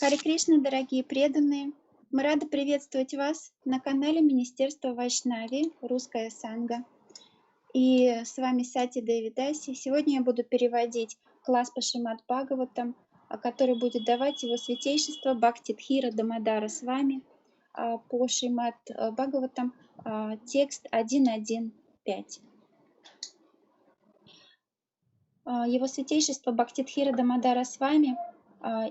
Харе Кришна, дорогие преданные! Мы рады приветствовать вас на канале Министерства Вайшнави, Русская Санга. И с вами Сати Девидаси. Сегодня я буду переводить класс по Шримад Бхагаватам, который будет давать его святейшество Бхакти Дхира Дамодара Свами по Шримад Бхагаватам, текст 1.1.5. Его святейшество Бхакти Дхира Дамодара Свами,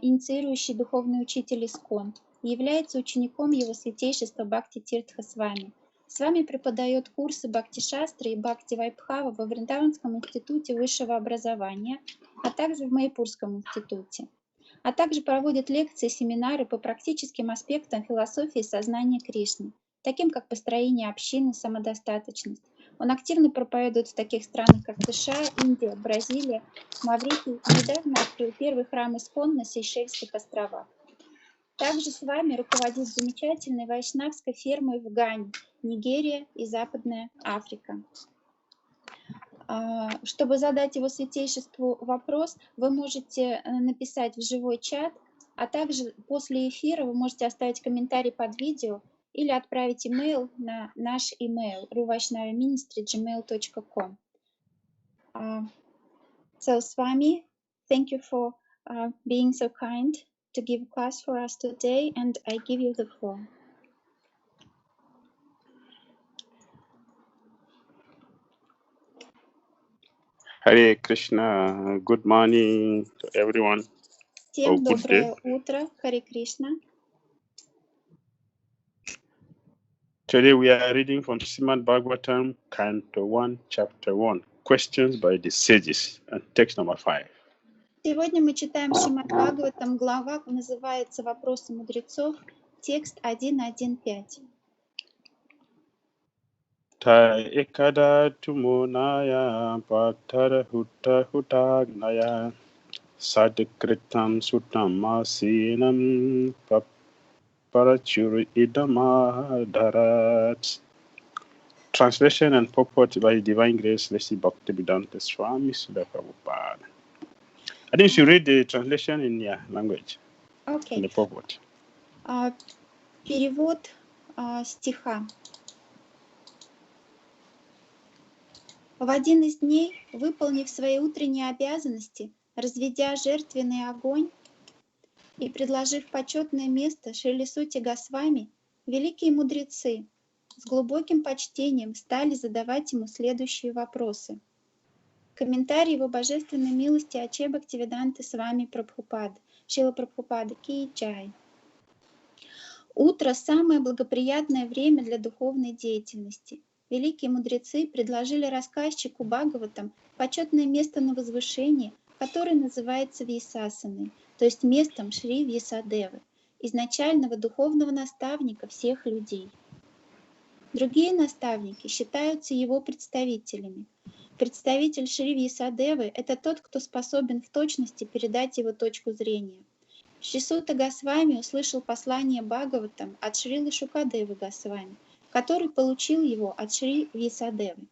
инициирующий духовный учитель ИСККОН, является учеником его святейшества Бхакти Тиртха Свами. С вами преподает курсы Бхакти шастры и Бхактивайбхава во Вриндаванском Институте Высшего образования, а также в Майяпурском институте. А также проводит лекции и семинары по практическим аспектам философии сознания Кришны, таким как построение общины, самодостаточность. Он активно проповедует в таких странах, как США, Индия, Бразилия, Маврикий и недавно открыл первый храм ИСККОН на Сейшельских островах. Также с вами руководит замечательной вайшнавской фермой в Гане, Нигерия и Западная Африка. Чтобы задать его святейшеству вопрос, вы можете написать в живой чат, а также после эфира вы можете оставить комментарий под видео или отправить имейл на наш имейл ruvaishnaviministry@gmail.com. So Swami, thank you for being so kind to give a class for us today, and I give you the floor. Hare Krishna, good morning to everyone. Всем доброе утро, Харе Кришна. Today we are reading from Shrimad Bhagavatam, Canto 1, Chapter 1, Questions by the Sages, and text number 5. Сегодня мы читаем Шримад Бхагаватам, глава называется «Вопросы мудрецов», текст 1.1.5. Ta ekada tumonaya patara hutta hutagnaya sadkritam sutam masinam paparachuru idamadarat. Translation and purport by Divine Grace, ЕС Бхакти Тиртха Свами, Prabhupada. I think you should read the translation in your language. Okay. And the purport. Перевод стиха. В один из дней, выполнив свои утренние обязанности, разведя жертвенный огонь и предложив почетное место Шрили Сути Госвами, великие мудрецы с глубоким почтением стали задавать ему следующие вопросы. Комментарий его божественной милости Аче Бхактивиданты Свами Прабхупады, Шрила Прабхупады Ки Джай. Утро – самое благоприятное время для духовной деятельности. Великие мудрецы предложили рассказчику Бхагаватам почетное место на возвышении, которое называется Вьясасаной, то есть местом Шри Вьясадевы, изначального духовного наставника всех людей. Другие наставники считаются его представителями. Представитель Шри Вьясадевы – это тот, кто способен в точности передать его точку зрения. Шри Сута Госвами услышал послание Бхагаватам от Шрилы Шукадевы Госвами, который получил его от Шри Вьясадевы.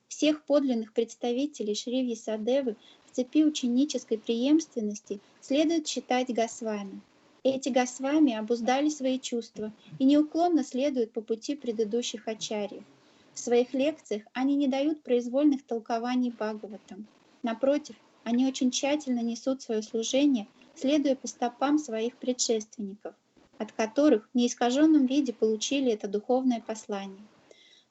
Всех подлинных представителей Шри Вьясадевы в цепи ученической преемственности следует считать Госвами. Эти Госвами обуздали свои чувства и неуклонно следуют по пути предыдущих ачарьев. В своих лекциях они не дают произвольных толкований Бхагаватам. Напротив, они очень тщательно несут свое служение, следуя по стопам своих предшественников, от которых в неискаженном виде получили это духовное послание.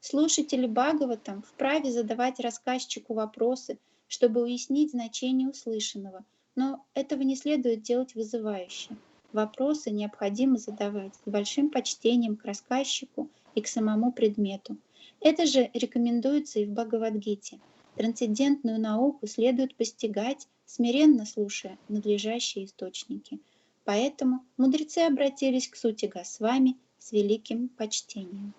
Слушатели Бхагаватам вправе задавать рассказчику вопросы, чтобы уяснить значение услышанного, но этого не следует делать вызывающе. Вопросы необходимо задавать с большим почтением к рассказчику и к самому предмету. Это же рекомендуется и в Бхагавадгите. Трансцендентную науку следует постигать, смиренно слушая надлежащие источники. Поэтому мудрецы обратились к Сути Госвами с великим почтением.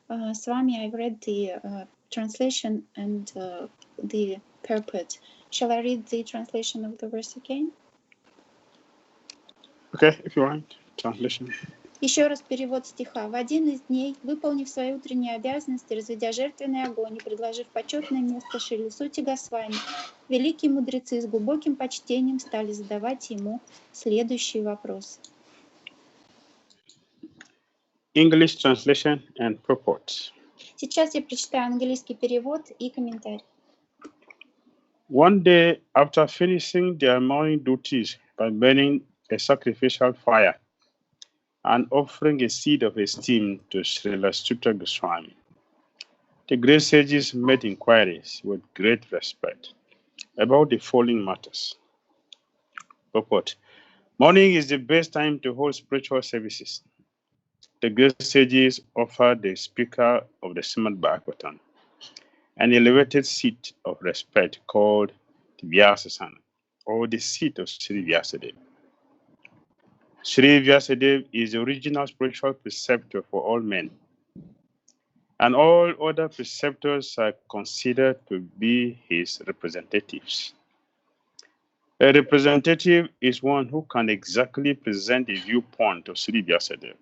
Swami, I read the translation and the purport. Shall I read the translation of the verse again? Okay, if you want, translation. Еще раз перевод стиха. В один из дней, выполнив свои утренние обязанности, разведя жертвенный огонь и предложив почетное место Шрили Сути Госвами, великие мудрецы с глубоким почтением стали задавать ему следующие вопросы. English translation and purport. Сейчас я прочитаю английский перевод и комментарий. One day, after finishing their morning duties by burning a sacrificial fire and offering a seed of esteem to Srila Sutta Goswami, the great sages made inquiries with great respect about the following matters. Purport. Morning is the best time to hold spiritual services. The great sages offered the speaker of the Shrimad Bhagavatam an elevated seat of respect called the Vyasasana, or the seat of Sri Vyasadeva. Sri Vyasadeva is the original spiritual preceptor for all men, and all other preceptors are considered to be his representatives. A representative is one who can exactly present the viewpoint of Sri Vyasadeva.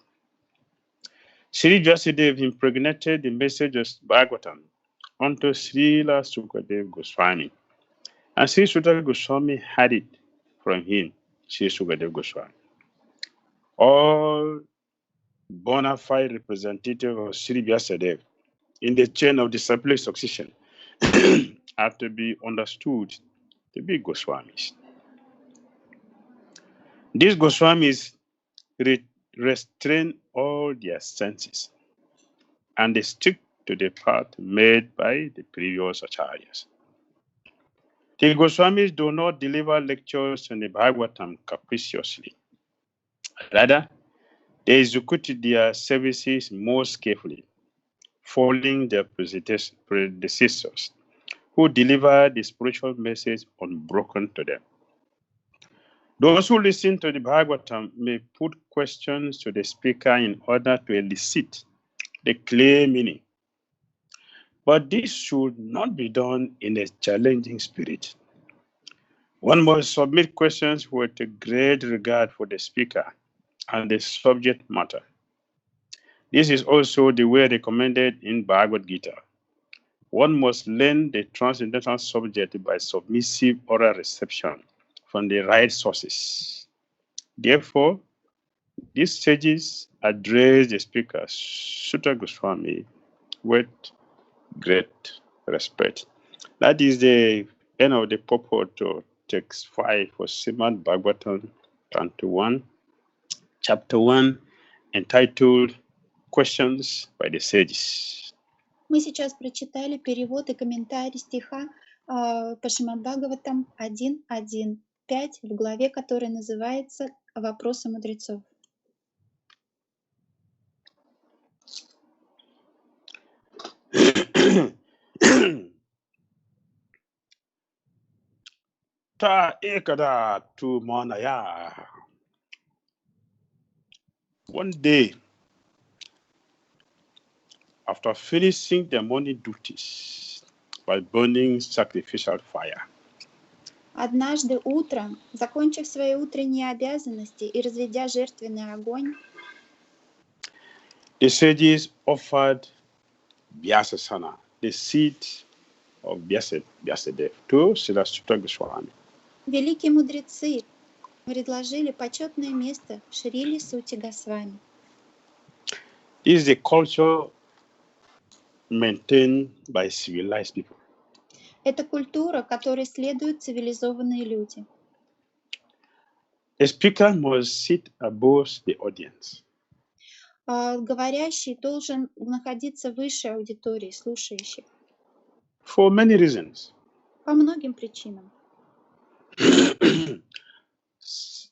Sri Vyasadeva impregnated the message of Bhagavatam onto Srila Sukadeva Goswami, and Sri Sukadeva Goswami had it from him, Sri Sukadeva Goswami. All bona fide representatives of Sri Vyasadeva in the chain of disciplic succession are to be understood to be Goswamis. These Goswamis restrain all their senses, and they stick to the path made by the previous acharyas. The Goswamis do not deliver lectures on the Bhagavatam capriciously. Rather, they execute their services most carefully, following their predecessors, who deliver the spiritual message unbroken to them. Those who listen to the Bhagavatam may put questions to the speaker in order to elicit the clear meaning. But this should not be done in a challenging spirit. One must submit questions with a great regard for the speaker and the subject matter. This is also the way recommended in Bhagavad Gita. One must learn the transcendental subject by submissive oral reception from the right sources. Therefore, these sages address the speaker, Sutta Goswami, with great respect. That is the end of the purport to text 5 for Srimad Bhagavatam, Canto 1, Chapter 1, entitled Questions by the Sages. Мы сейчас прочитали перевод и комментарий стиха по Шримад Бхагаватам 1.1.5 в главе, которая называется «Вопросы мудрецов». Ta ekada tu manaya. One day, after finishing their morning duties by burning sacrificial fire, Однажды утром, закончив свои утренние обязанности и разведя жертвенный огонь, the sages offered Vyasasana, the seat of Vyasadeva, to Srila Sutta Goswami. великие мудрецы предложили почетное место Шриле Сути Госвами. This is the culture maintained by civilized people. Это культура, которой следуют цивилизованные люди. A speaker must sit above the audience. Говорящий должен находиться выше аудитории, слушающих. For many reasons. По многим причинам.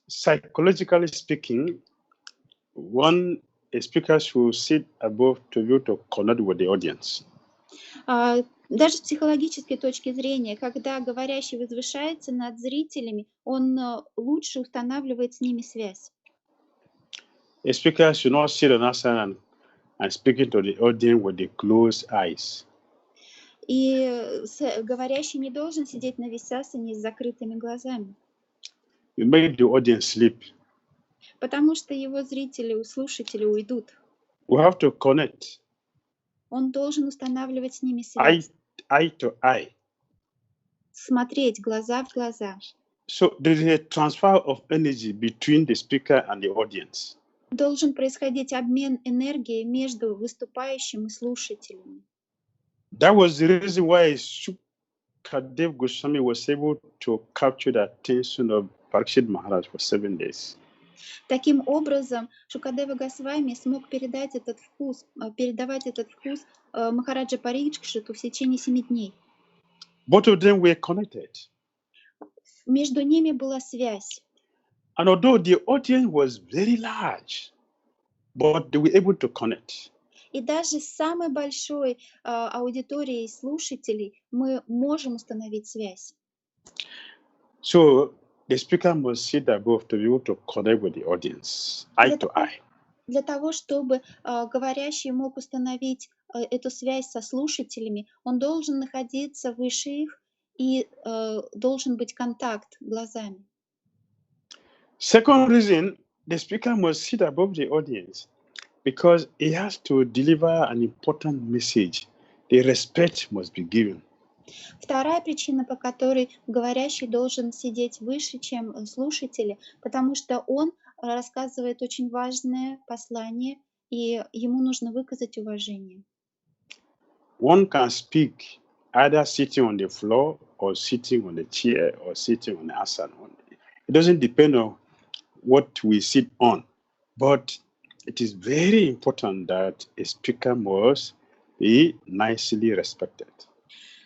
Psychologically speaking, a speaker should sit above to be able to connect with the audience. Даже с психологической точки зрения, когда говорящий возвышается над зрителями, он лучше устанавливает с ними связь. A speaker should not sit on asana and speaking to the audience with the closed eyes. И говорящий не должен сидеть на висасане с закрытыми глазами. You make the audience sleep. Потому что его зрители, слушатели уйдут. We have to connect. Он должен устанавливать с ними связь. Eye to eye. Смотреть глаза в глаза. So there is a transfer of energy between the speaker and the audience. Должен происходить обмен энергией между выступающим и слушателями. That was the reason why Sukadeva Goswami was able to capture the attention of Parikshit Maharaj for 7 days. Таким образом, Шукадева Госвами смог передавать этот вкус Махараджа Парикшиту в течение 7 дней. Both of them were connected. Между ними была связь. And although the audience was very large, but they were able to connect. И даже с самой большой аудиторией слушателей мы можем установить связь. So the speaker must sit above to be able to connect with the audience, eye to eye. Для того, чтобы говорящий мог установить эту связь со слушателями, он должен находиться выше их и должен быть контакт глазами. Second reason, the speaker must sit above the audience because he has to deliver an important message. The respect must be given. Вторая причина, по которой говорящий должен сидеть выше, чем слушатели, потому что он рассказывает очень важное послание, и ему нужно выказать уважение. One can speak either sitting on the floor or sitting on the chair or sitting on the asana. It doesn't depend on what we sit on, but it is very important that a speaker must be nicely respected.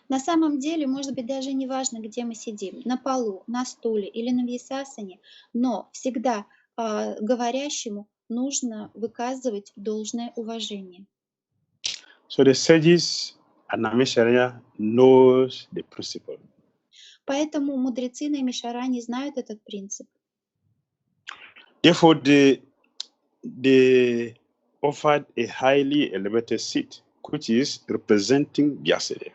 На самом деле, может быть, даже не важно, где мы сидим, на полу, на стуле или на вьясасане, но всегда говорящему нужно выказывать должное уважение. So the sages and Namisharya knows the principle. Поэтому мудрецы на Мишаране знают этот принцип. Therefore, they offered a highly elevated seat, which is representing Vyasadeva.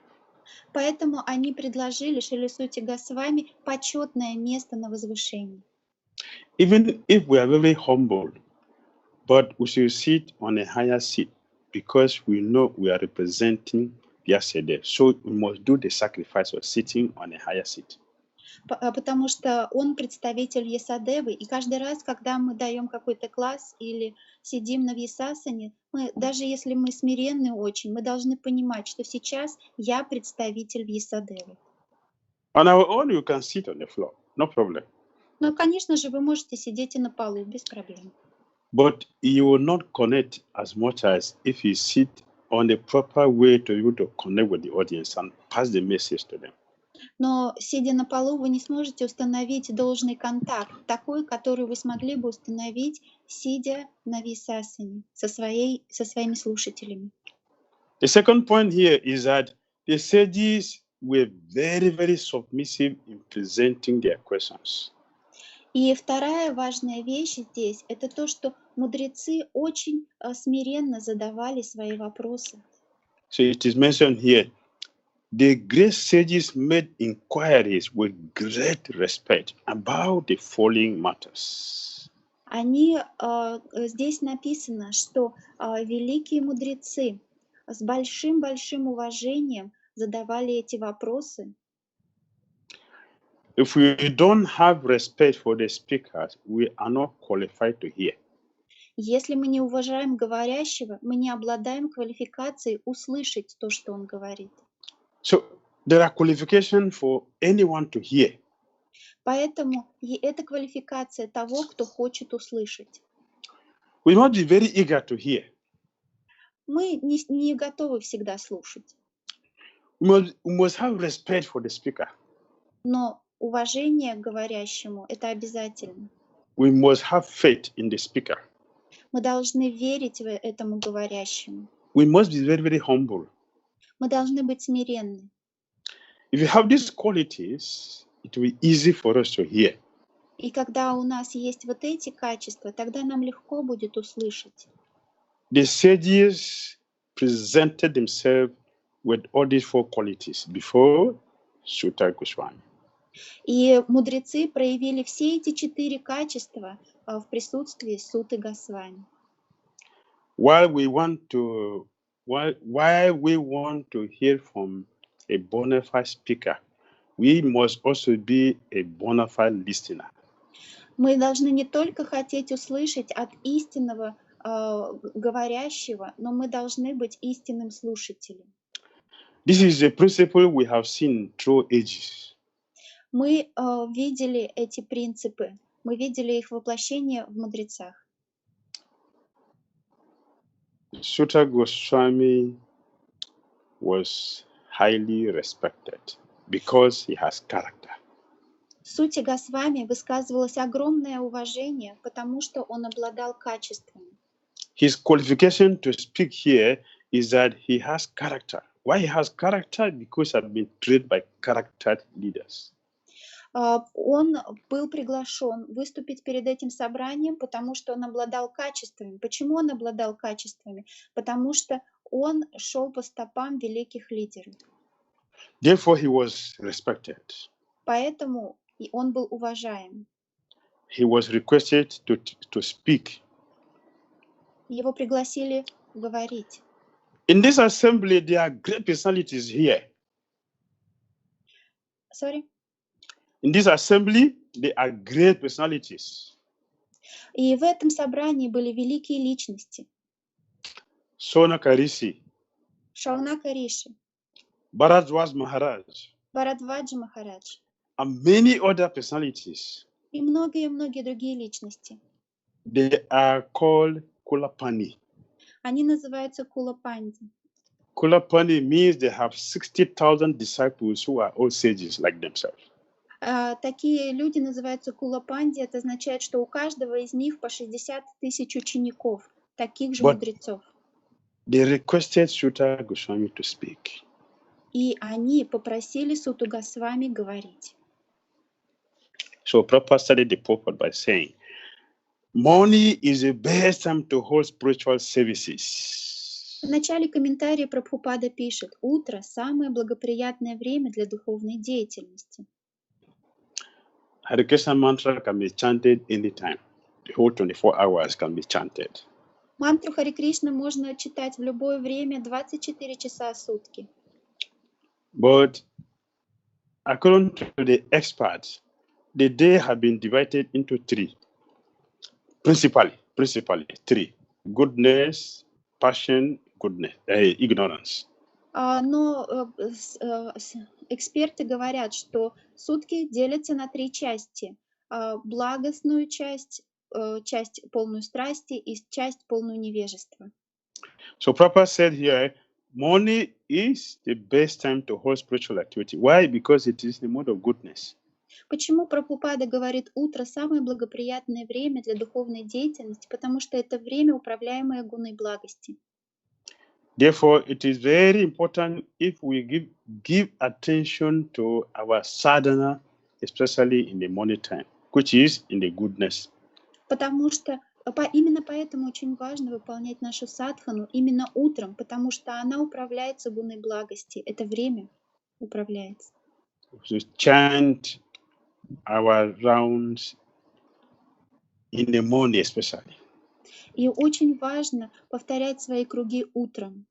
Поэтому они предложили Шриле Госвами почетное место на возвышении. Even if we are very humble, but we should sit on a higher seat because we know we are representing Vyasadeva. So we must do the sacrifice of sitting on a higher seat. Потому что он представитель Вьясадевы, и каждый раз, когда мы даем какой-то класс или сидим на вьясасане, даже если мы смиренны очень, мы должны понимать, что сейчас я представитель Вьясадевы. On our own, you can sit on the floor, no problem. Но, конечно же, вы можете сидеть и на полу, без проблем. But you will not connect as much as if you sit on the proper way to be able to connect with the audience and pass the message to them. Но, сидя на полу, вы не сможете установить должный контакт, такой, который вы смогли бы установить, сидя на вьясасане со своими слушателями. The second point here is that the sages were very, very submissive in presenting their questions. И вторая важная вещь здесь – это то, что мудрецы очень смиренно задавали свои вопросы. So it is mentioned here, the great sages made inquiries with great respect about the following matters. Здесь написано, что великие мудрецы с большим-большим уважением задавали эти вопросы. If we don't have respect for the speakers, we are not qualified to hear. Если мы не уважаем говорящего, мы не обладаем квалификацией услышать то, что он говорит. So there are qualifications for anyone to hear. Поэтому это квалификация того, кто хочет услышать. We must be very eager to hear. Мы не готовы всегда слушать. We must have respect for the speaker. Но уважение к говорящему – это обязательно. We must have faith in the speaker. Мы должны верить этому говорящему. We must be very, very humble. Мы должны быть смиренны. If you have these qualities, it will be easy for us to hear. И когда у нас есть вот эти качества, тогда нам легко будет услышать. The sages presented themselves with all these 4 qualities before Sutta Goswami. И мудрецы проявили все эти 4 качества в присутствии Суты Госвами. While we want to hear from a bona fide speaker, we must also be a bona fide listener. Мы должны не только хотеть услышать от истинного говорящего, но мы должны быть истинным слушателем. This is a principle we have seen through ages. Мы видели эти принципы, мы видели их воплощение в мудрецах. Sutta Goswami was highly respected because he has character. Сути Госвами высказывалось огромное уважение, потому что он обладал качествами. His qualification to speak here is that he has character. Why he has character? Because he has been trained by character leaders. Он был приглашен выступить перед этим собранием, потому что он обладал качествами. Почему он обладал качествами? Потому что он шел по стопам великих лидеров. Therefore, he was respected. Поэтому он был уважаем. He was requested to speak. Его пригласили говорить. In this assembly, there are great personalities here. Sorry? In this assembly, there are great personalities. И в этом собрании были великие личности. Sonaka Rishi, Шаунака Риши, Bharadwaj Maharaj, Бхарадваджа Махарадж and many other personalities. и многие-многие другие личности. They are called Kulapani. Они называются Кулапанди. Kulapani means they have 60,000 disciples who are all sages like themselves. Такие люди называются Кулапанди. Это означает, что у каждого из них по 60 тысяч учеников, таких же мудрецов. They requested Sutta Goswami to speak. И они попросили Суту Госвами говорить. So Prabhupada started the purport by saying, morning is the best time to hold spiritual services. В начале комментария Прабхупада пишет: утро – самое благоприятное время для духовной деятельности. Hare Krishna mantra can be chanted anytime. The whole 24 hours can be chanted. Мантру Харе Кришна можно читать в любое время, 24 часа в сутки. But according to the experts, the day has been divided into three. Principally three: goodness, passion, ignorance. Но эксперты говорят, что сутки делятся на три части: благостную часть, часть полную страсти и часть полную невежества. So Prabhupada said here, morning is the best time to hold spiritual activity. Why? Because it is the mode of goodness. Почему Прабхупада говорит, утро самое благоприятное время для духовной деятельности? Потому что это время, управляемое гуной благости. Therefore, it is very important if we give attention to our sadhana, especially in the morning time, which is in the goodness. Потому что именно поэтому очень важно выполнять нашу садхану именно утром, потому что она управляется гуной благости. Это время управляется. So chant our rounds in the morning, especially. И очень важно повторять свои круги утром.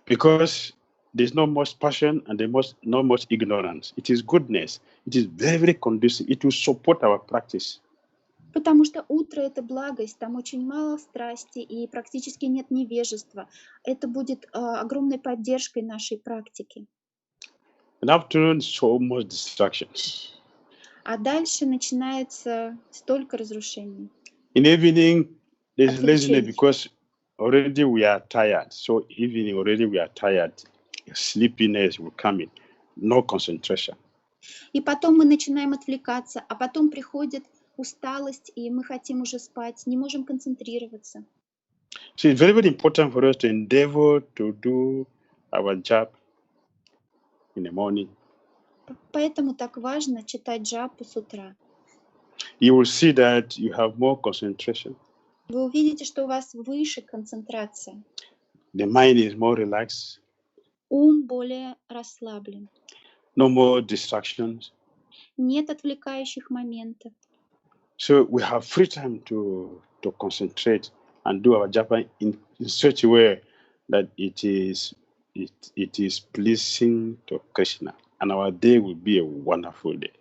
Because there's not much passion and there's not much ignorance. It is goodness. It is very, very conducive. It will support our practice. Потому что утро — это благость, там очень мало страсти и практически нет невежества. Это будет огромной поддержкой нашей практики. In the afternoon, so much distractions. А дальше начинается столько разрушений. In the evening, there's laziness Отвлечений. because already we are tired. So evening already we are tired. Sleepiness will come in. No concentration. И потом мы начинаем отвлекаться, а потом приходит усталость, и мы хотим уже спать, не можем концентрироваться. So it's very, very important for us to endeavor to do our job in the morning. Поэтому так важно читать джапу с утра. You will see that you have more concentration. Вы увидите, что у вас выше концентрация. The mind is more relaxed. Ум более расслаблен. No more distractions. Нет отвлекающих моментов. So we have free time to concentrate and do our japa in such a way that it is pleasing to Krishna, and our day will be a wonderful day.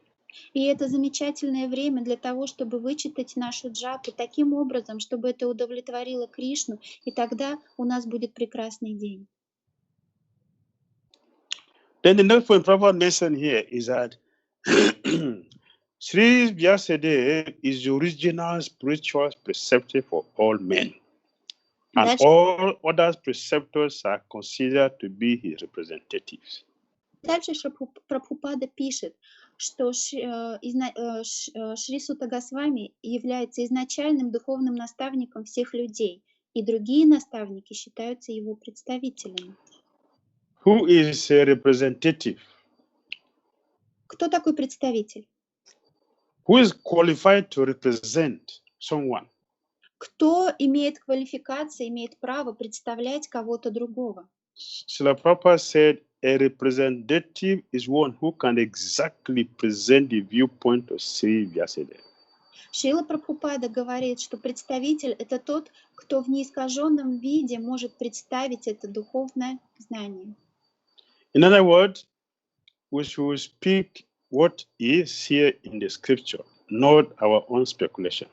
И это замечательное время для того, чтобы вычитать нашу джапу таким образом, чтобы это удовлетворило Кришну, и тогда у нас будет прекрасный день. Then the next point Prabhupada mentioned here is that Sri Vyasadeva is the original spiritual preceptor for all men. And Дальше, all other preceptors are considered to be his representatives. дальше Прабхупада пишет, что Шри Сута Госвами является изначальным духовным наставником всех людей, и другие наставники считаются его представителями. Who is a representative? Кто такой представитель? Who is qualified to represent someone? Кто имеет квалификации, имеет право представлять кого-то другого? Srila Prabhupada said a representative is one who can exactly present the viewpoint of Sri Vyasadeva. Шрила Прабхупада говорит, что представитель — это тот, кто в неискаженном виде может представить это духовное знание. In other words, we should speak what is here in the scripture, not our own speculation.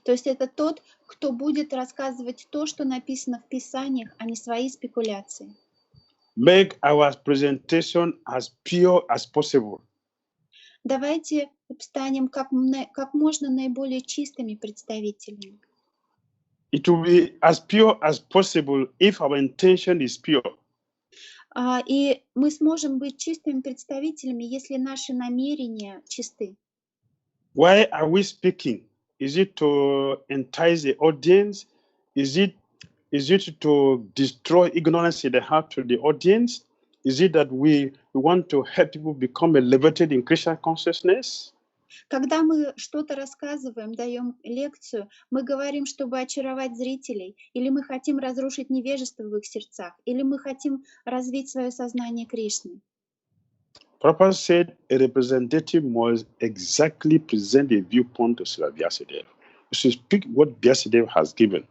То есть это тот, кто будет рассказывать то, что написано в Писаниях, а не свои спекуляции. Make our presentation as pure as possible. Давайте станем как можно наиболее чистыми представителями. It will be as pure as possible if our intention is pure. И мы сможем быть чистыми представителями, если наши намерения чисты. Why are we speaking? Is it to entice the audience? Is it to destroy ignorance in the heart of the audience? Is it that we want to help people become elevated in Krishna consciousness? Когда мы что-то рассказываем, даем лекцию, мы говорим, чтобы очаровать зрителей, или мы хотим разрушить невежество в их сердцах, или мы хотим развить свое сознание Кришны. Prabhupada said a representative must exactly present the viewpoint of Srila Vyasadeva. We should speak what Vyasadeva has given.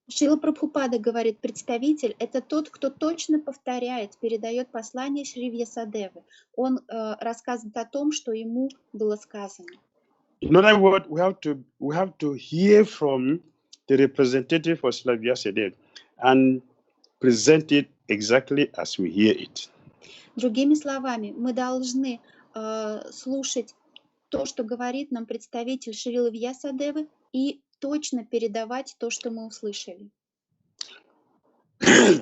Шрила Прабхупада говорит, представитель — это тот, кто точно повторяет, передает послание Шри Вьясадевы. Он рассказывает о том, что ему было сказано. In other words, we have to hear from the representative of Srila Vyasadeva and present it exactly as we hear it. Другими словами, мы должны слушать то, что говорит нам представитель Шрилы Вьясадевы, и точно передавать то, что мы услышали.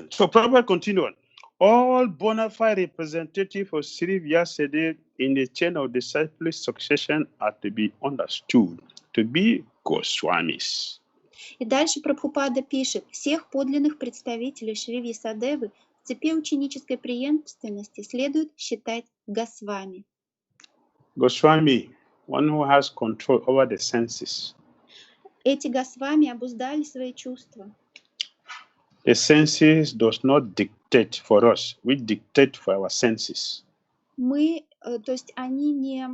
So Prabhupada continued. All bona fide representatives of Sri Vyasadeva in the chain of disciple succession are to be understood to be Goswamis. И дальше Прабхупада пишет, всех подлинных представителей Шри Вьясадевы в цепи ученической преемственности следует считать Госвами. Goswami, one who has control over the senses. Эти Госвами обуздали свои чувства. The senses does not dictate for us. We dictate for our senses. То есть они не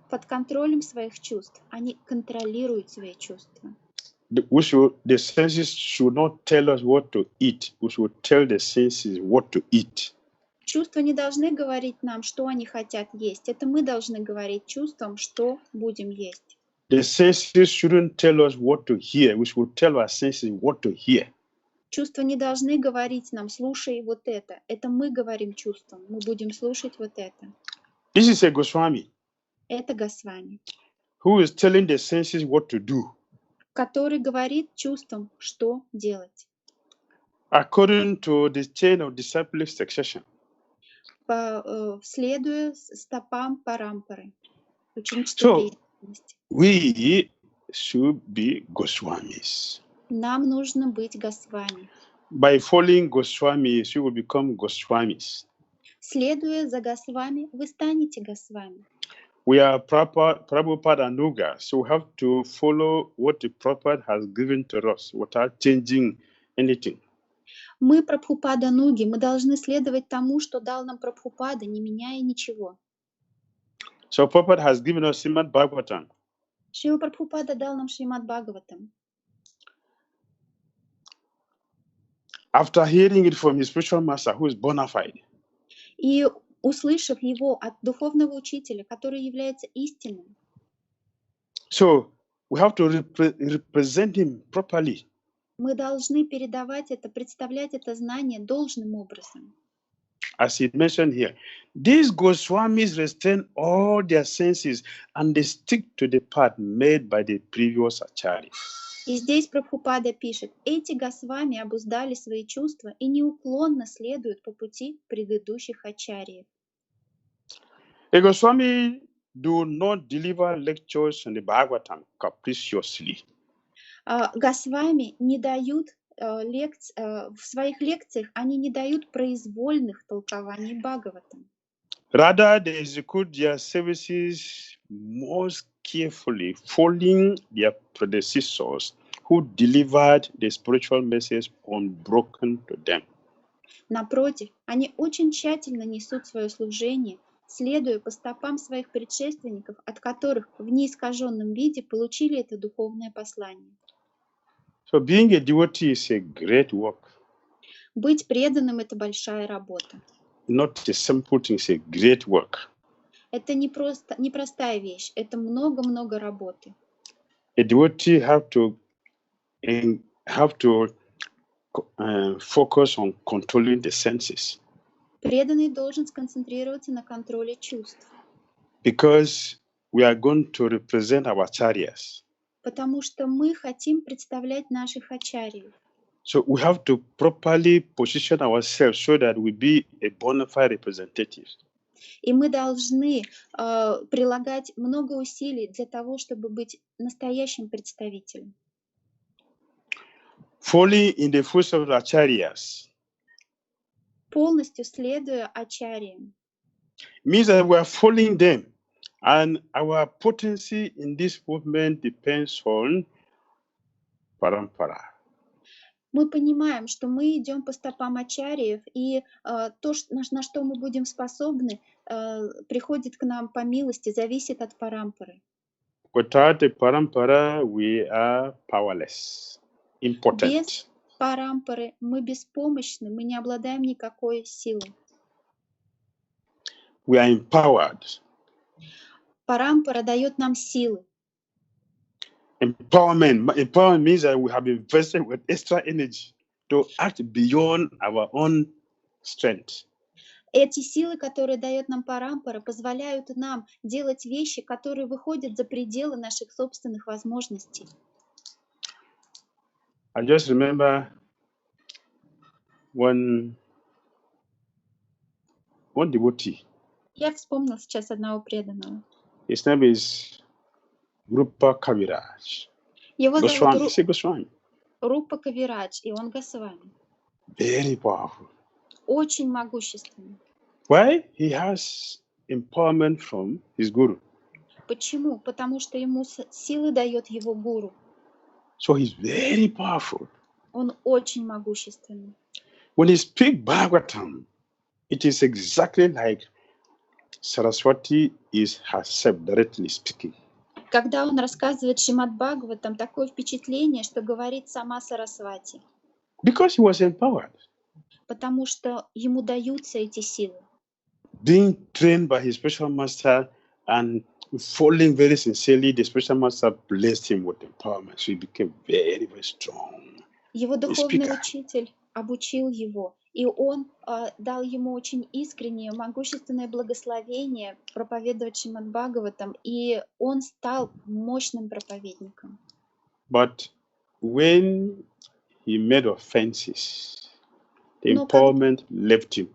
под контролем своих чувств, они контролируют свои чувства. The senses should not tell us what to eat. We should tell the senses what to eat. Чувства не должны говорить нам, что они хотят есть. Это мы должны говорить чувствам, что будем есть. The senses shouldn't tell us what to hear. We should tell our senses what to hear. Чувства не должны говорить нам, слушай вот это. Это мы говорим чувствам. Мы будем слушать вот это. This is a Goswami. Это Госвами, Who is telling the senses what to do. который говорит чувствам, что делать. According to the chain of disciplic succession. Следуя стопам Парампары. Ученической преемственности. We should be Goswamis. Нам нужно быть Госвами. By following Goswamis, you will become Goswamis. Следуя за Госвами, вы станете Госвами. We are Prabhupada Anuga, so we have to follow what the Prabhupada has given to us without changing anything. Мы Прабхупада Нуги, мы должны следовать тому, что дал нам Прабхупада, не меняя ничего. So Prabhupada has given us Шримад Бхагаватам. Шрила Прабхупада дал нам Шримад Бхагаватам. After hearing it from his spiritual master, who is bona fide. И услышав его от духовного учителя, который является истинным. So we have to represent him properly. Мы должны передавать это, представлять это знание должным образом. As it mentioned here, these Goswamis restrain all their senses and they stick to the path made by the previous acharyas. И здесь Прабхупада пишет, эти Госвами обуздали свои чувства и неуклонно следуют по пути предыдущих ачарьев. A Goswami do not deliver lectures on the Bhagavatam capriciously. Госвами не дают в своих лекциях, они не дают произвольных толкований Бхагаватам. Rather, they execute their services most carefully, following their predecessors who delivered the spiritual message unbroken to them. Напротив, они очень тщательно несут свое служение, следуя по стопам своих предшественников, от которых в неискаженном виде получили это духовное послание. So being a devotee is a great work. Быть преданным — это большая работа. Not a simple thing, it's a great work. Это непростая вещь, это много-много работы. A devotee have to focus on controlling the senses. Преданный должен сконцентрироваться на контроле чувств. Because we are going to represent our acharyas. Потому что мы хотим представлять наших ачарьев. So we have to properly position ourselves so that we be a bona fide representative. И мы должны прилагать много усилий для того, чтобы быть настоящим представителем. Following in the footsteps of the acharyas. Полностью следуя ачарьям. Means that we are following them. And our potency in this movement depends on parampara. Мы понимаем, что мы идем по стопам ачарьев, и то, на что мы будем способны, приходит к нам по милости, зависит от парампары. Without the parampara, we are powerless, impotent. Без парампары мы беспомощны, мы не обладаем никакой силой. We are empowered. Парампара дает нам силы. Empowerment means that we have invested with extra energy to act beyond our own strength. Эти силы, которые дает нам парампара, позволяют нам делать вещи, которые выходят за пределы наших собственных возможностей. I just remember one devotee. Я вспомнил сейчас одного преданного. His name is Rupa Kaviraj. Его зовут Goswami. Рупа Кавирадж, и он Госвами. Very powerful. Очень могущественный. Why? He has empowerment from his guru. Почему? Потому что ему силы дает его гуру. So he's very powerful. Он очень могущественный. When he speaks Bhagavatam, it is exactly like Saraswati is herself directly speaking. Когда он рассказывает Шримад Бхагаватам, такое впечатление, что говорит сама Сарасвати. Because he was empowered. Потому что ему даются эти силы. Being trained by his spiritual master and following very sincerely, the spiritual master blessed him with empowerment. So he became very, very strong. Его духовный учитель обучил его, и он дал ему очень искреннее, могущественное благословение проповедовать Шримад Бхагаватам, и он стал мощным проповедником. But when he made offenses, the empowerment left him.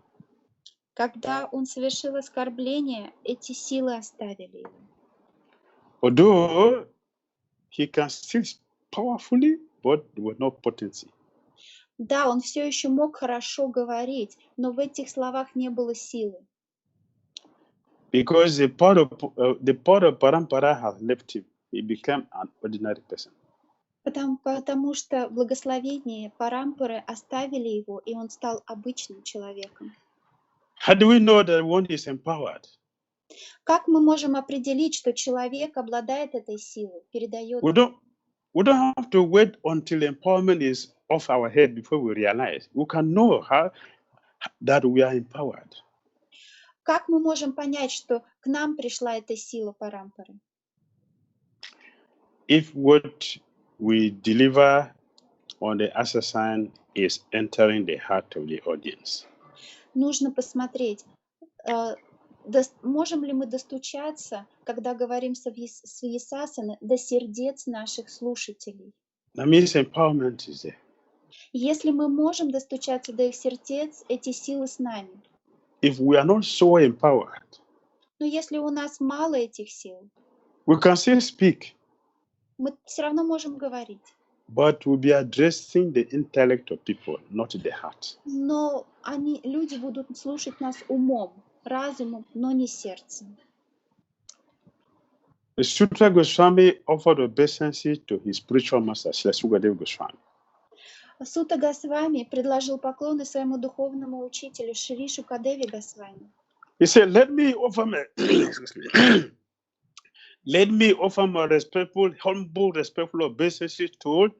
Когда он совершил оскорбление, эти силы оставили его. Although he can still powerfully, but with no potency. Да, он все еще мог хорошо говорить, но в этих словах не было силы. Because the part of parampara has left him, he became an ordinary person. Потому что благословение парампары оставили его, и он стал обычным человеком. How do we know that one is empowered? Как мы можем определить, что человек обладает этой силой, передает? We don't have to wait until empowerment is off our head before we realize. We can know that we are empowered. Как мы можем понять, что к нам пришла эта сила парампары? If what we deliver on the assassin is entering the heart of the audience. Нужно посмотреть, можем ли мы достучаться, когда говорим с Вьясасаны, до сердец наших слушателей. That means empowerment is there. Если мы можем достучаться до их сердец, эти силы с нами. If we are not so empowered, Но если у нас мало этих сил, we can still speak, мы все равно можем говорить. but we'll be addressing the intellect of people, not the heart. Но люди будут слушать нас умом, разумом, но не сердцем. The Sutra Goswami offered obeisance to his spiritual master, Srila Sukadeva Goswami. Сута Госвами предложил поклоны своему духовному учителю Шри Шукадеве Госвами. He said, let me offer my respectful, humble, respectful obeisances to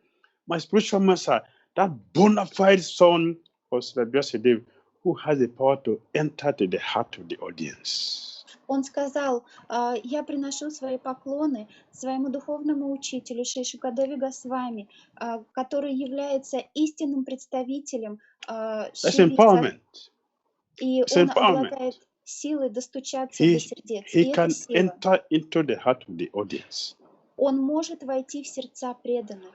my spiritual master, that bona fide son of Srila Vyasadeva, who has the power to enter to the heart of the audience. Он сказал, я приношу свои поклоны своему духовному учителю Шри Шукадеве Госвами, который является истинным представителем Шри Вьяса, и он обладает силой достучаться до сердец. He can enter into the heart of the audience. Он может войти в сердца преданных.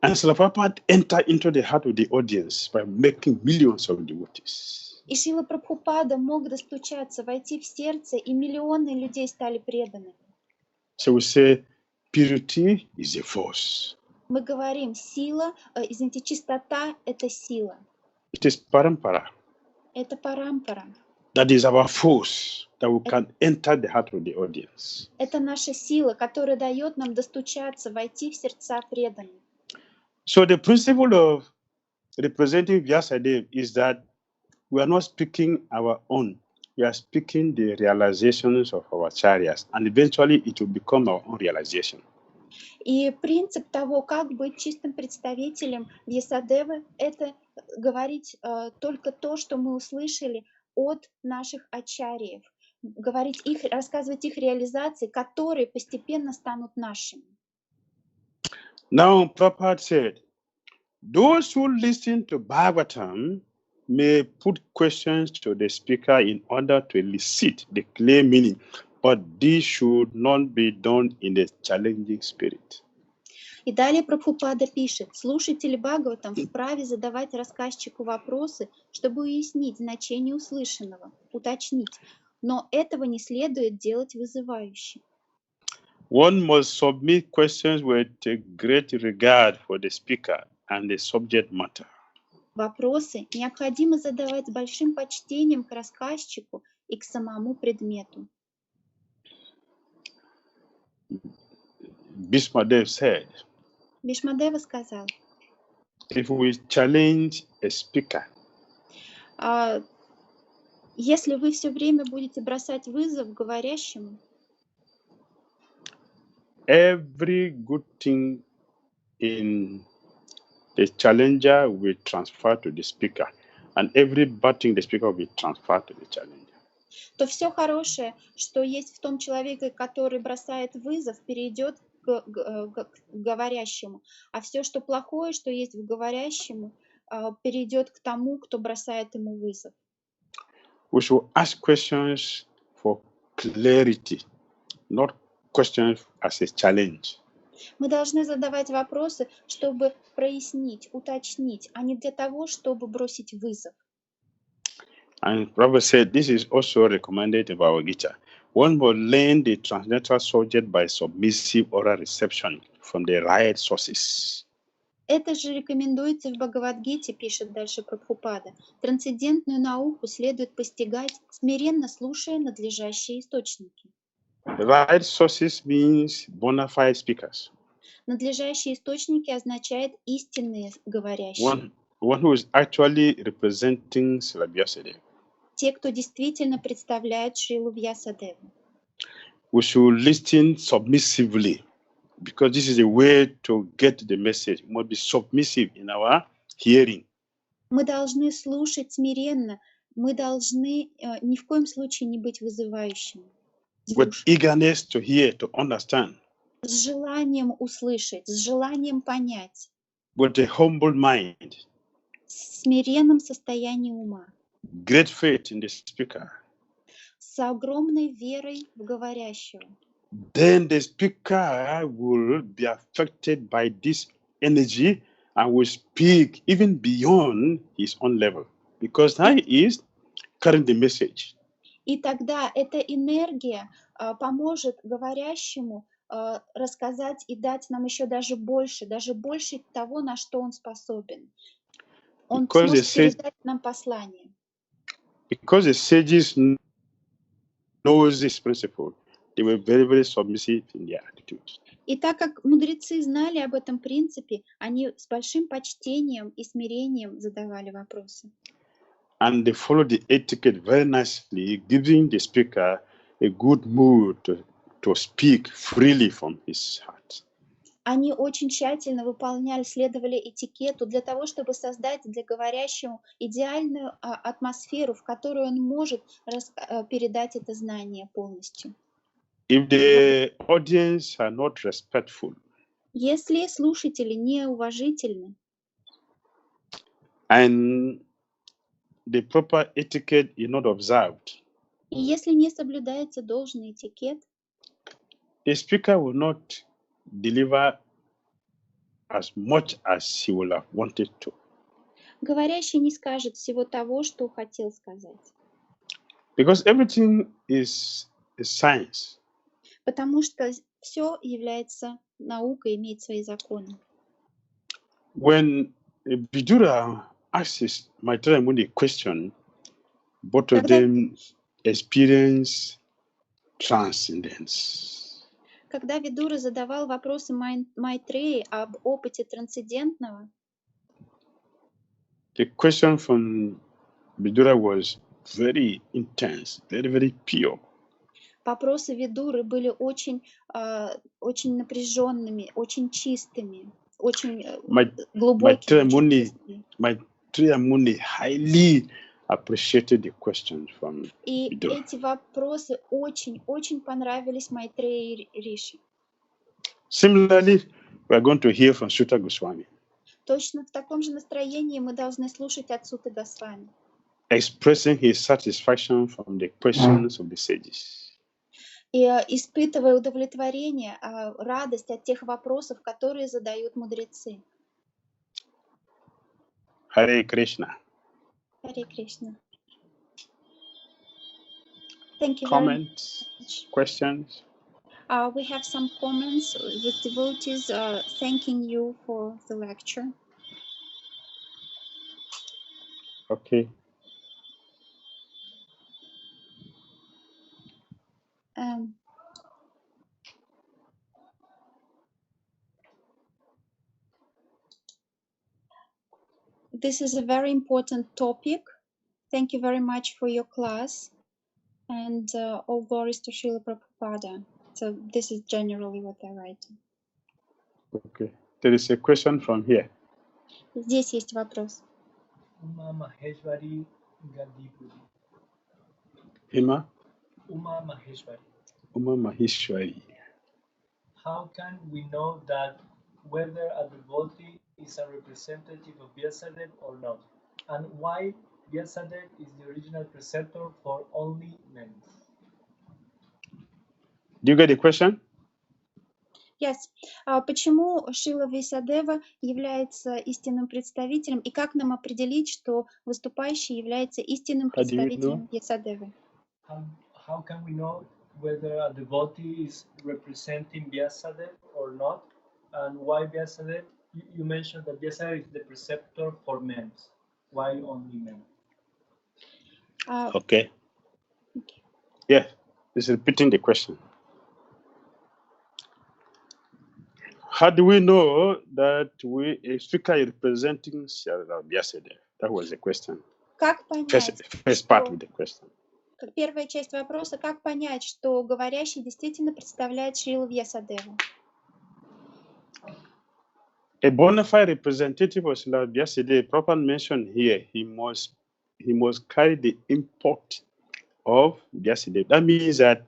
And Srila Prabhupada enter into the heart of the audience by making millions of devotees. И Шрила Прабхупада мог достучаться, войти в сердце, и миллионы людей стали преданы. So we say, purity is a force. Мы говорим, сила, извините, чистота — это сила. It is parampara. Это парампара. That is our force, that we can enter the heart of the audience. Это наша сила, которая дает нам достучаться, войти в сердца преданных. So the principle of representing Vyasadeva is that we are not speaking our own. We are speaking the realizations of our acharyas, and eventually it will become our own realization. И принцип того, как быть чистым представителем Вьясадевы, это говорить только то, что мы услышали от наших ачарьев, говорить их, рассказывать их реализации, которые постепенно станут нашими. Now, Prabhupada said, those who listen to Bhagavatam may put questions to the speaker in order to elicit the clear meaning, but this should not be done in a challenging spirit. И далее Прабхупада пишет, слушатели Бхагаватам вправе задавать рассказчику вопросы, чтобы уяснить значение услышанного, уточнить, но этого не следует делать вызывающе. One must submit questions with a great regard for the speaker and the subject matter. Вопросы необходимо задавать с большим почтением к рассказчику и к самому предмету. Bhishmadev said, Бишмадева сказал, if we challenge a speaker, если вы все время будете бросать вызов говорящему, every good thing in the challenger will transfer to the speaker, and every bad thing the speaker will transfer to the challenger. то все хорошее, что есть в том человеке, который бросает вызов, перейдет к говорящему, а все, что плохое, что есть в говорящему, перейдет к тому, кто бросает ему вызов. We should ask questions for clarity, not questions as a challenge. Мы должны задавать вопросы, чтобы прояснить, уточнить, а не для того, чтобы бросить вызов. And Prabhupada said this is also recommended in Bhagavad Gita. One must learn the transcendental subject by submissive oral reception from the right sources. Это же рекомендуется в Бхагавад-гите, пишет дальше Прабхупада. Трансцендентную науку следует постигать, смиренно слушая надлежащие источники. The right sources means bona fide speakers. Надлежащие источники означает истинные говорящие. One who is actually representing Srila Vyasadeva. Те, кто действительно представляет Шрилу Вьясадеву. We should listen submissively, because this is a way to get the message. We must be submissive in our hearing. Мы должны слушать смиренно, Мы должны ни в коем случае не быть вызывающими, with eagerness to hear, to understand, с желанием услышать, с желанием понять, with a humble mind, с смиренным состоянием ума, great faith in the speaker. с огромной верой в говорящего. Then the speaker will be affected by this energy and will speak even beyond his own level, because that is carrying the message. И тогда эта энергия поможет говорящему рассказать и дать нам еще даже больше того, на что он способен. Он сможет передать нам послание. Because the sages knows this principle, they were very, very submissive in their attitude. И так как мудрецы знали об этом принципе, они с большим почтением и смирением задавали вопросы. And they followed the etiquette very nicely, giving the speaker a good mood to speak freely from his heart. Они очень тщательно следовали этикету для того, чтобы создать для говорящего идеальную атмосферу, в которой он может передать это знание полностью. If the audience are not respectful, если слушатели неуважительны, and the proper etiquette is not observed, и если не соблюдается должный этикет, the speaker will not deliver as much as he would have wanted to. Говорящий не скажет всего того, что хотел сказать. Because everything is a science. Потому что все является наукой, имеет свои законы. When Vidura asks Maitreya Muni a question, both of them experience transcendence. Когда Видура задавал вопросы Майтреи об опыте трансцендентного, the question from Vidura was very intense, very, very pure. Вопросы Видуры были очень напряженными, очень чистыми, очень глубокими. Maitreya Muni highly appreciated the questions from И Vidura. эти вопросы очень понравились Майтреи Риши. Similarly, we are going to hear from Sutta Goswami. Точно в таком же настроении мы должны слушать от Сутты Госвами, expressing his satisfaction from the questions of the sages. И испытывая удовлетворение, радость от тех вопросов, которые задают мудрецы. Харе Кришна. Харе Кришна. Thank you. Comments, questions? We have some comments with devotees thanking you for the lecture. Okay. This is a very important topic. Thank you very much for your class, and all glories to Srila Prabhupada. So this is generally what I write. Okay. There is a question from here. Здесь есть вопрос. Uma Maheshwari Gadipuri. Hima? Uma Maheshwari. Uma Maheshwari. How can we know that whether a devotee is a representative of Vyasadeva or not? And why Vyasadeva is the original preceptor for only men? Do you get the question? Yes. Почему Шрила Вьясадева является истинным представителем, и как нам определить, что выступающий является истинным представителем Вьясадевы? How can we know whether a devotee is representing Vyasadeva or not? And why Vyasadeva? You mentioned that Vyasadeva is the preceptor for men. Why only men? Okay. Yeah, it's repeating the question. How do we know that a speaker is representing Vyasadeva? That was the question. Как понять? First part of the question. Первая часть вопроса: как понять, что говорящий действительно представляет Шрилу Вьясадеву? A bona fide representative of Srila Vyasadeva, proper mention here, he must he must carry the import of Vyasadeva. That means that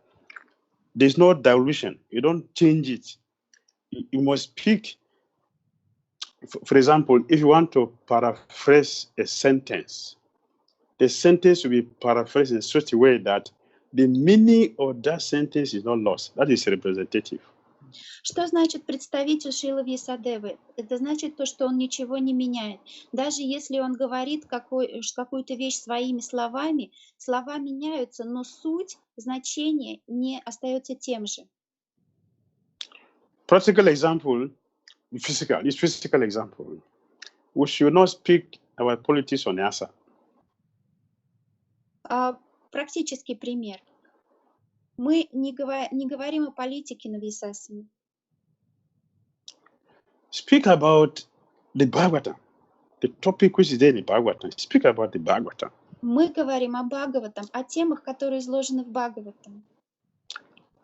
there's no dilution. You don't change it. You must speak. For example, if you want to paraphrase a sentence, the sentence will be paraphrased in such a way that the meaning of that sentence is not lost. That is representative. Что значит представитель Шрилы Вьясадевы? Это значит то, что он ничего не меняет. Даже если он говорит какую-то вещь своими словами, слова меняются, но суть, значение не остается тем же. Practical example, physical example. We should not speak about politics on Nyasa. Практический пример. Мы не говорим о политике на Вьясасане. Speak about the Bhagavatam, the topic which is there in the Bhagavatam. Speak about the Bhagavatam. Мы говорим о Бхагаватам, о темах, которые изложены в Бхагаватам.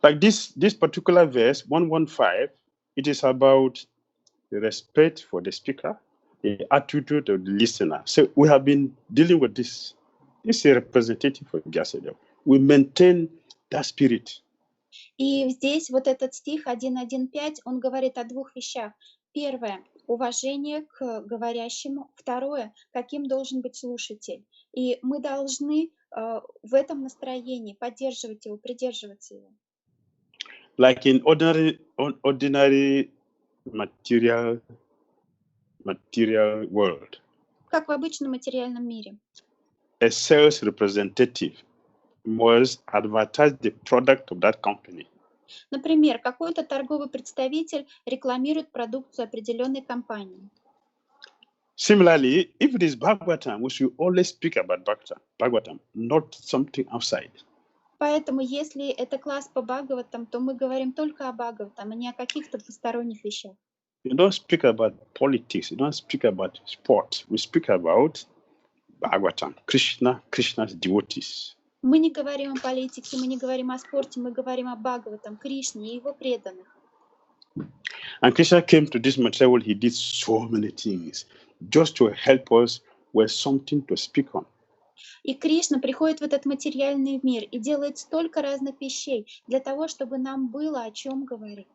Like this particular verse, 115, it is about the respect for the speaker, the attitude of the listener. So we have been dealing with this. This is a representative for Vyasadeva. We maintain that spirit. И здесь вот этот стих 1.1.5, он говорит о двух вещах. Первое — уважение к говорящему. Второе — каким должен быть слушатель. И мы должны в этом настроении поддерживать его, придерживаться его. Like in ordinary material world. Как в обычном материальном мире. A sales representative must advertise the product of that company. Например, какой-то торговый представитель рекламирует продукцию определенной компании. Similarly, if it is Bhagavatam, we should always speak about Bhagavatam, not something outside. Поэтому, если это класс по Бхагаватам, то мы говорим только о Бхагаватам, а не о каких-то посторонних вещах. You don't speak about politics. You don't speak about sport. We speak about Bhagavatam, Krishna's devotees. Мы не говорим о политике, мы не говорим о спорте, мы говорим о Бхагаватам, Кришне и его преданных. And Krishna came to this material world. He did so many things just to help us with something to speak on. И Кришна приходит в этот материальный мир и делает столько разных вещей для того, чтобы нам было о чем говорить.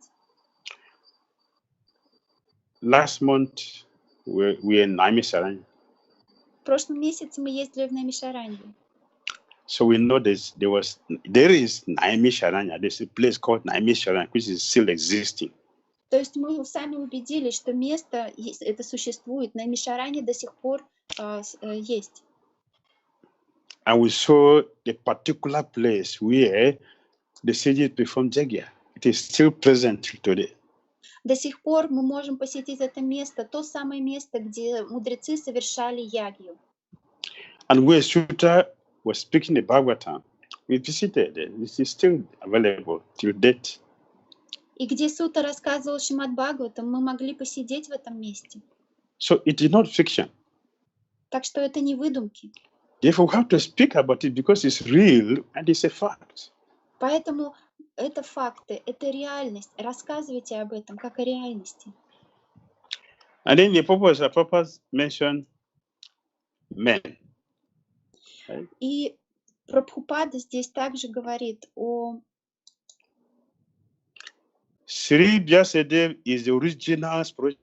Last month, we were in Naimisharanya. В прошлом месяце мы ездили в Наймишаранью. So we know there is Naimisharanya. There's a place called Naimisharanya, which is still existing. То есть мы сами убедились, что место это существует, Наймишаране до сих пор есть. And we saw the particular place where the sages perform yajna. It is still present till today. До сих пор мы можем посетить это место, то самое место, где мудрецы совершали ягью. And where Sutta was speaking the Bhagavatam, we visited it. It is still available till date. И где Сута рассказывал Шримад Бхагаватам, мы могли посидеть в этом месте. So it is not fiction. Так что это не выдумки. Therefore, we have to speak about it because it's real and it's a fact. Поэтому это факты, это реальность. Рассказывайте об этом как о реальности. And then the purpose mentioned men. Right? И Прабхупада здесь также говорит о... Sri Vyasadeva is the original spiritual.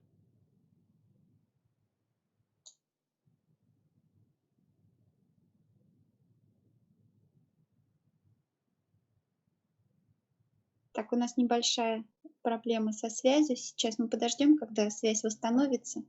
Так, у нас небольшая проблема со связью. Сейчас мы подождем, когда связь восстановится.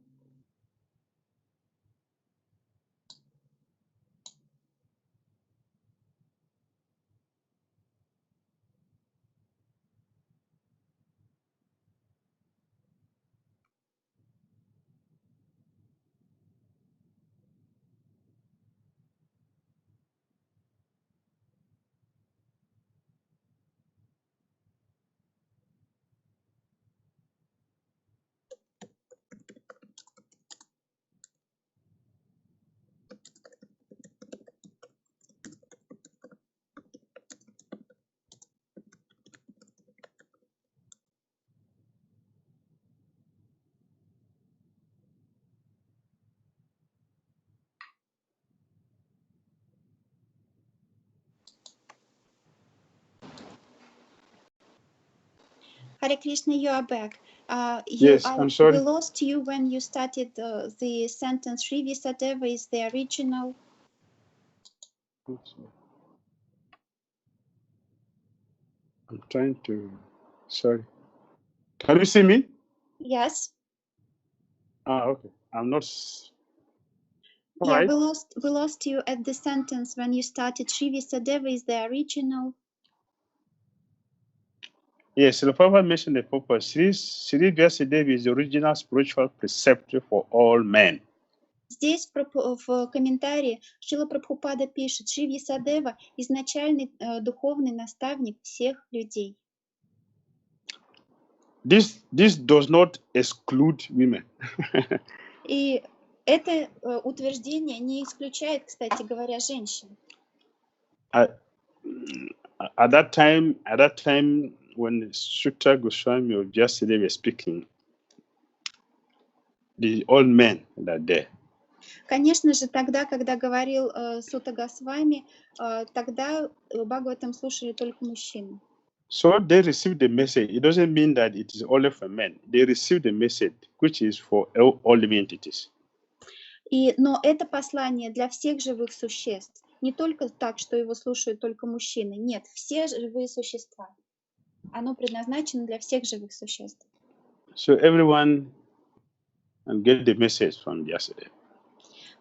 Hare Krishna, you are back. Yes, I'm sorry. We lost you when you started the sentence Shri Vyasadeva is the original. I'm trying to, sorry. Can you see me? Yes. Okay. I'm not. All Yeah, right. we lost you at the sentence when you started Shri Vyasadeva is the original. Yes, the Prabhupada mentioned the purpose. Shri Vyasadeva is the original spiritual preceptor for all men. Здесь в комментарии Шрила Прабхупада пишет, Шри Вьясадева – изначальный духовный наставник всех людей. This does not exclude women. И это утверждение не исключает, кстати говоря, женщин. At that time, when Sutta Goswami of Vyasadeva were speaking, the old men that are there. Конечно же, тогда, когда говорил Сутта Госвами, тогда Бхагаватам слушали только мужчины. So they received the message. It doesn't mean that it is only for men. They received the message, which is for all living entities. Но это послание для всех живых существ. Не только так, что его слушают только мужчины. Нет, все живые существа. Оно предназначено для всех живых существ. So everyone can get the message from Vyasadeva.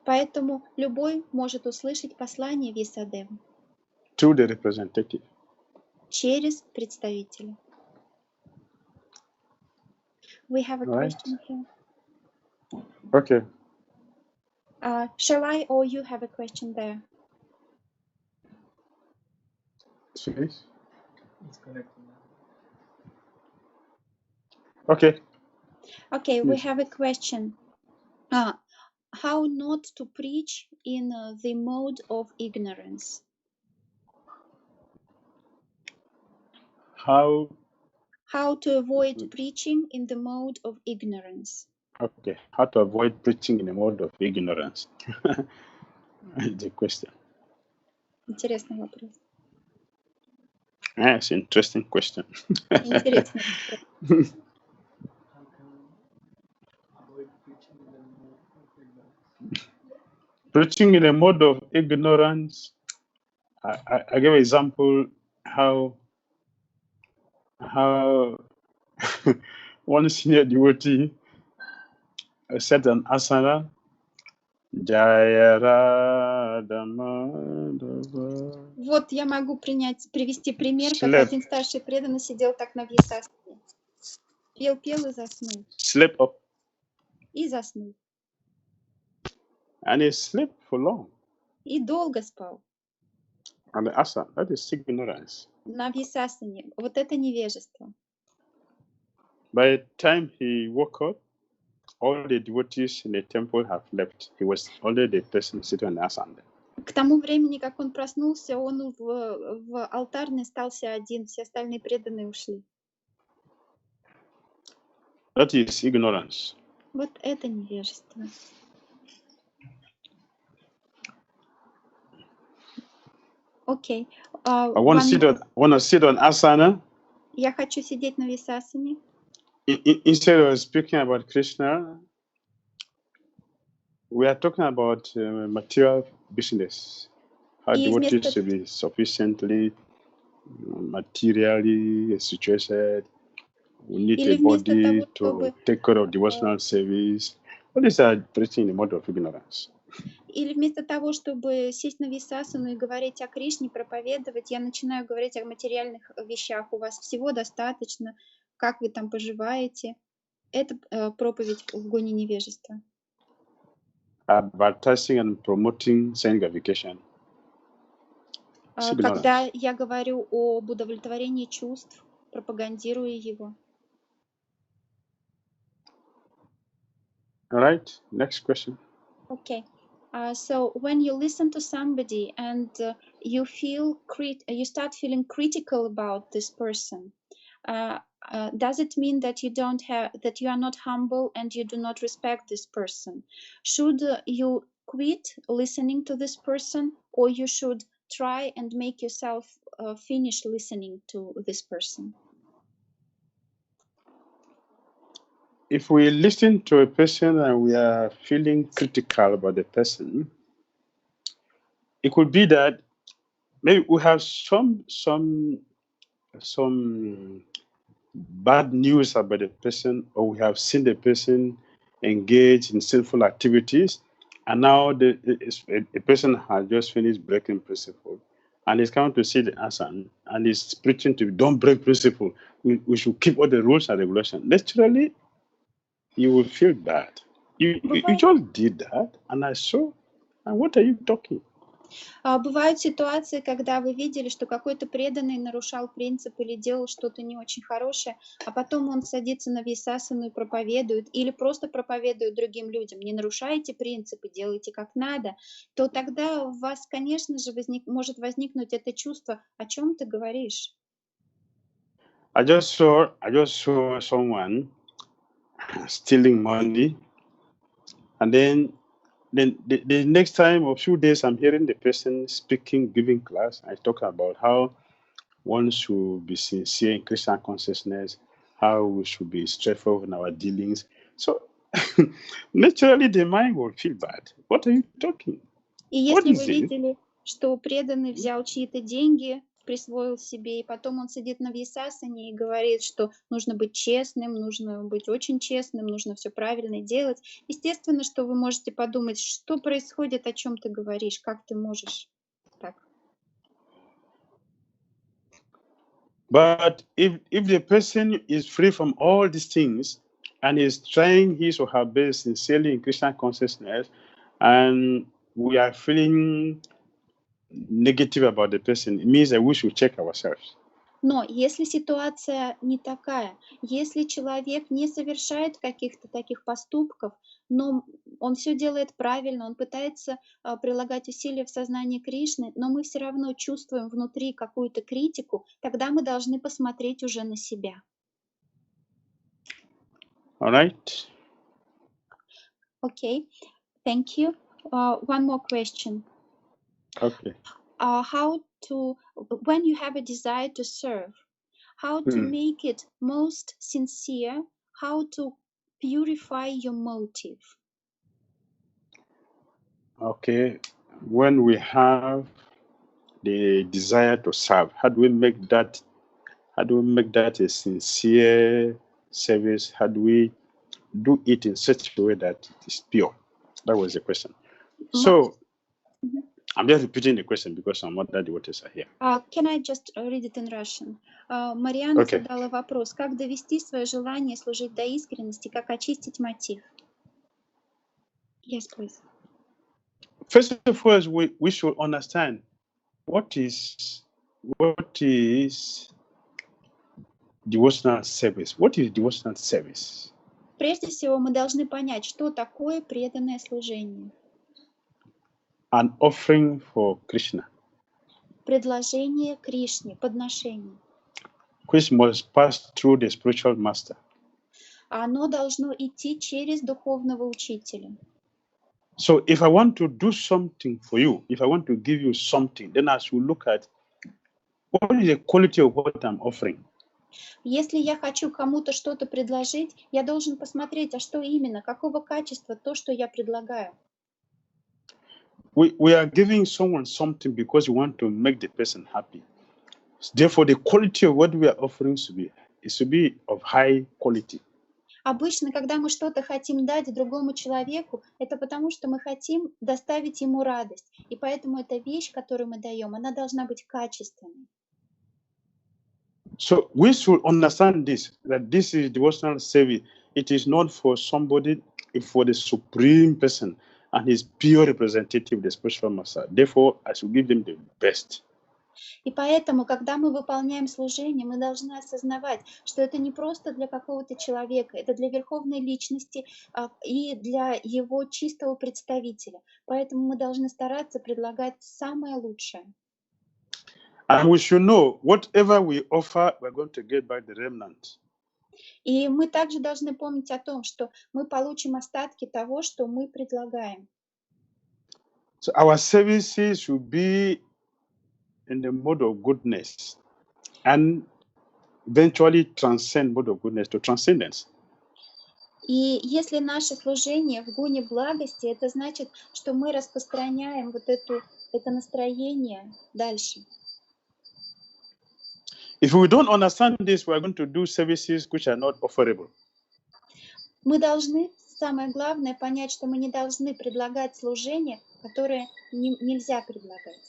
Поэтому любой может услышать послание Вьясадевы. Through the representative. Через представителя. We have a question here. Okay. Shall I or you have a question there? Please. It's connecting. Okay. Okay, we have a question. How not to preach in the mode of ignorance? How to avoid preaching in the mode of ignorance? Okay. How to avoid preaching in a mode of ignorance? The question. Интересный вопрос. That's an interesting question. Интересный вопрос. Preaching in a mode of ignorance. I give an example how one senior devotee said an asana. Вот я могу привести пример, как один старший преданный сидел так на вьясасане. Пел и заснул. Slept up. И заснул. And he slept for long. И долго спал. And the asana, that is ignorance. На вьясасане. Вот это невежество. By the time he woke up, all the devotees in the temple have left. He was only the person sitting on the asana. К тому времени, как он проснулся, он в алтарной остался один, все остальные преданные ушли. That is ignorance. Вот это невежество. Окей. I want to sit on asana. Я хочу сидеть на вьясасане. Instead of speaking about Krishna, we are talking about material business. How devotees to be sufficiently materially situated. We need a body to take care of devotional service. All these are preaching in the mode of ignorance. Или вместо того, чтобы сесть на висасану и говорить о Кришне, проповедовать, я начинаю говорить о материальных вещах. У вас всего достаточно, как вы там поживаете. Это проповедь в гоне невежества. Advertising and promoting sanctification. Когда я говорю об удовлетворении чувств, пропагандирую его. All right, next question. Okay. So when you listen to somebody and you start feeling critical about this person, does it mean that you are not humble and you do not respect this person? Should you quit listening to this person, or you should try and make yourself finish listening to this person? if we listen to a person and we are feeling critical about the person, it could be that maybe we have some bad news about the person, or we have seen the person engage in sinful activities, and now a person has just finished breaking principle, and is coming to see the answer, and is preaching to don't break principle. We should keep all the rules and regulations. Naturally, you will feel bad. You just did that, and I saw, and what are you talking? Бывают ситуации, когда вы видели, что какой-то преданный нарушал принцип или делал что-то не очень хорошее, а потом он садится на висасану и проповедует, или просто проповедует другим людям: не нарушайте принципы, делайте как надо, то тогда у вас, конечно же, может возникнуть это чувство: о чем ты говоришь? I just saw someone stealing money, and then the next time or few days, I'm hearing the person speaking, giving class. I talk about how one should be sincere in Christian consciousness, how we should be straightforward in our dealings. So naturally, the mind will feel bad. What are you talking? И если вы видели, что преданный взял чьи-то деньги, присвоил себе, и потом он сидит на висасане и говорит, что нужно быть честным, нужно быть очень честным, нужно все правильно делать, естественно, что вы можете подумать: что происходит, о чем ты говоришь, как ты можешь так. But if the person is free from all these things and is trying his or her best sincerely in Christian consciousness, and we are feeling negative about the person, it means that we should check ourselves. Но если ситуация не такая, если человек не совершает каких-то таких поступков, но он все делает правильно, он пытается прилагать усилия в сознании Кришны, но мы все равно чувствуем внутри какую-то критику, тогда мы должны посмотреть уже на себя. All right. Okay, thank you. One more question. Okay. When you have a desire to serve, how to make it most sincere, how to purify your motive? Okay. When we have the desire to serve, how do we make that a sincere service? How do we do it in such a way that it is pure? That was the question. So I'm just repeating the question because some other devotees are here. Can I just read it in Russian? Марианна задала вопрос: как довести свое желание служить до искренности, как очистить мотив? Yes, please. First of all, we should understand what is devotional service. What is devotional service? Прежде всего, мы должны понять, что такое преданное служение. An offering for Krishna. Предложение Кришне, подношение. Which must pass through the spiritual master. Оно должно идти через духовного учителя. So if I want to do something for you, if I want to give you something, then I should look at what is the quality of what I'm offering. Если я хочу кому-то что-то предложить, я должен посмотреть, а что именно, какого качества то, что я предлагаю. We are giving someone something because we want to make the person happy. Therefore, the quality of what we are offering should be of high quality. Обычно, когда мы что-то хотим дать другому человеку, это потому, что мы хотим доставить ему радость. И поэтому эта вещь, которую мы даем, она должна быть качественной. So we should understand this, that this is devotional service. It is not for somebody, it's for the supreme person and his pure representative, the spiritual master. Therefore, I should give them the best. И поэтому, когда мы выполняем служение, мы должны осознавать, что это не просто для какого-то человека, это для верховной личности и для его чистого представителя. Поэтому мы должны стараться предлагать самое лучшее. And we should know, whatever we offer, we're going to get back the remnant. И мы также должны помнить о том, что мы получим остатки того, что мы предлагаем. So our services should be in the mode of goodness and eventually transcend mode of goodness to transcendence. И если наше служение в гуне благости, это значит, что мы распространяем вот это настроение дальше. If we don't understand this, we are going to do services which are not offerable. Мы должны, самое главное, понять, что мы не должны предлагать служение, которое нельзя предлагать.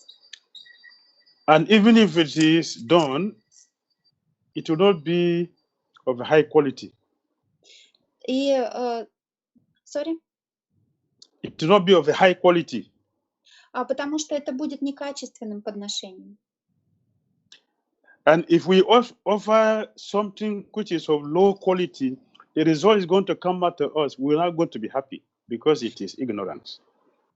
And even if it is done, it will not be of a high quality. И, sorry? It will not be of a high quality. Потому что это будет некачественным подношением. And if we offer something which is of low quality, the result is going to come out to us. We're not going to be happy because it is ignorance.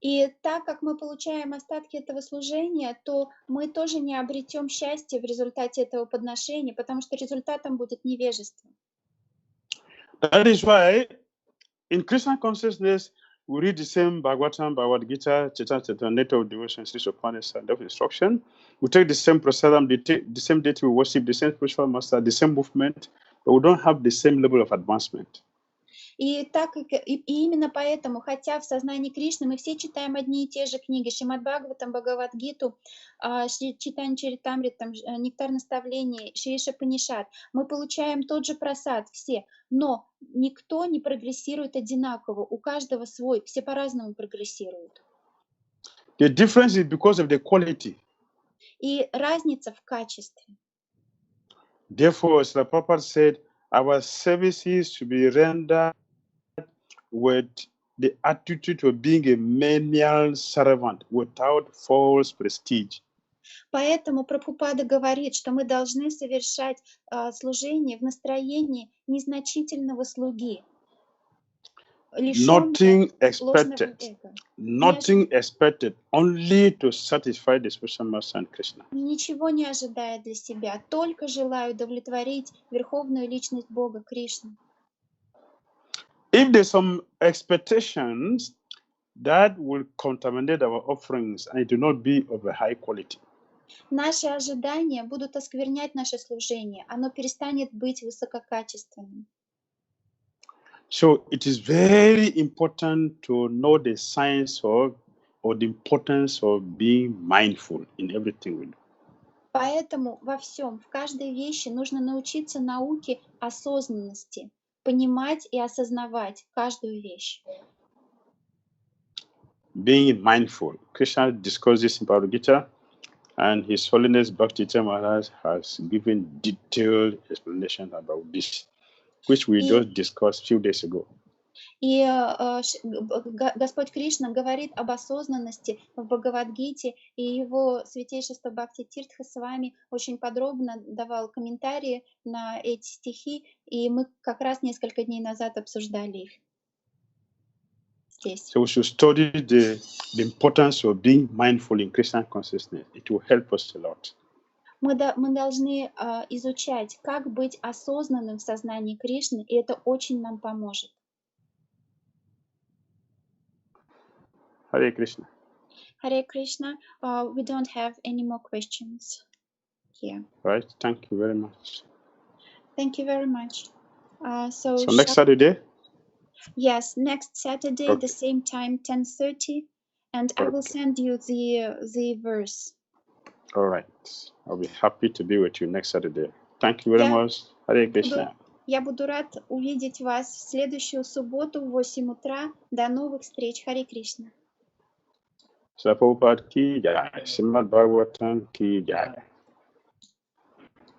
И так как мы получаем остатки этого служения, то мы тоже не обретем счастье в результате этого подношения, потому что результатом будет невежество. That is why in Krishna consciousness, we read the same Bhagavatam, Bhagavad Gita, Chaitanya, Nature of Devotion, Sri Upanishad, of instruction. We take the same prasadam, the same deity we worship, the same spiritual master, the same movement, but we don't have the same level of advancement. И так как и именно поэтому, хотя в сознании Кришны мы все читаем одни и те же книги, Шримад Бхагаватам, Бхагавад-гиту, Чайтанья Чаритамритам, Нектар наставлений, Шри Ишапанишад, мы получаем тот же прасад все, но никто не прогрессирует одинаково, у каждого свой, все по-разному прогрессируют. The difference is because of the quality. И разница в качестве. Therefore, as the Prabhupada said, our services should be rendered with the attitude of being a menial servant without false prestige. Поэтому Прабхупада говорит, что мы должны совершать служение в настроении незначительного слуги, Nothing ложного expected, эго. nothing expected, only to satisfy the spiritual master and Krishna. Ничего не ожидая для себя, только желаю удовлетворить верховную личность Бога Кришны. If there's some expectations, that will contaminate our offerings and it will not be of a high quality. Наши ожидания будут осквернять наше служение, оно перестанет быть высококачественным. So it is very important to know the science of or the importance of being mindful in everything we do. Поэтому во всем, в каждой вещи нужно научиться науке осознанности, понимать и осознавать каждую вещь. Being mindful. Krishna discussed this in Bhagavad Gita, and His Holiness Bhakti Dhira Damodara Swami has given detailed explanation about this, which we just discussed a few days ago. И Господь Кришна говорит об осознанности в Бхагавад-гите, и его святейшество Бхакти Тиртха Свами очень подробно давал комментарии на эти стихи, и мы как раз несколько дней назад обсуждали их здесь. So we should study the importance of being mindful in Krishna consciousness. It will help us a lot. Мы должны изучать, как быть осознанным в сознании Кришны, и это очень нам поможет. Hare Krishna. Hare Krishna. We don't have any more questions here. Right. Thank you very much. Thank you very much. So next Saturday? Yes, next Saturday, Okay. the same time, 10:30, and I will send you the verse. All right. I'll be happy to be with you next Saturday. Thank you very much. Hare Krishna. Я буду рад увидеть вас в следующую субботу в 8 утра. До новых встреч. Харе Кришна. Prabhupada ki jai. Shrimad Bhagavatam ki jai.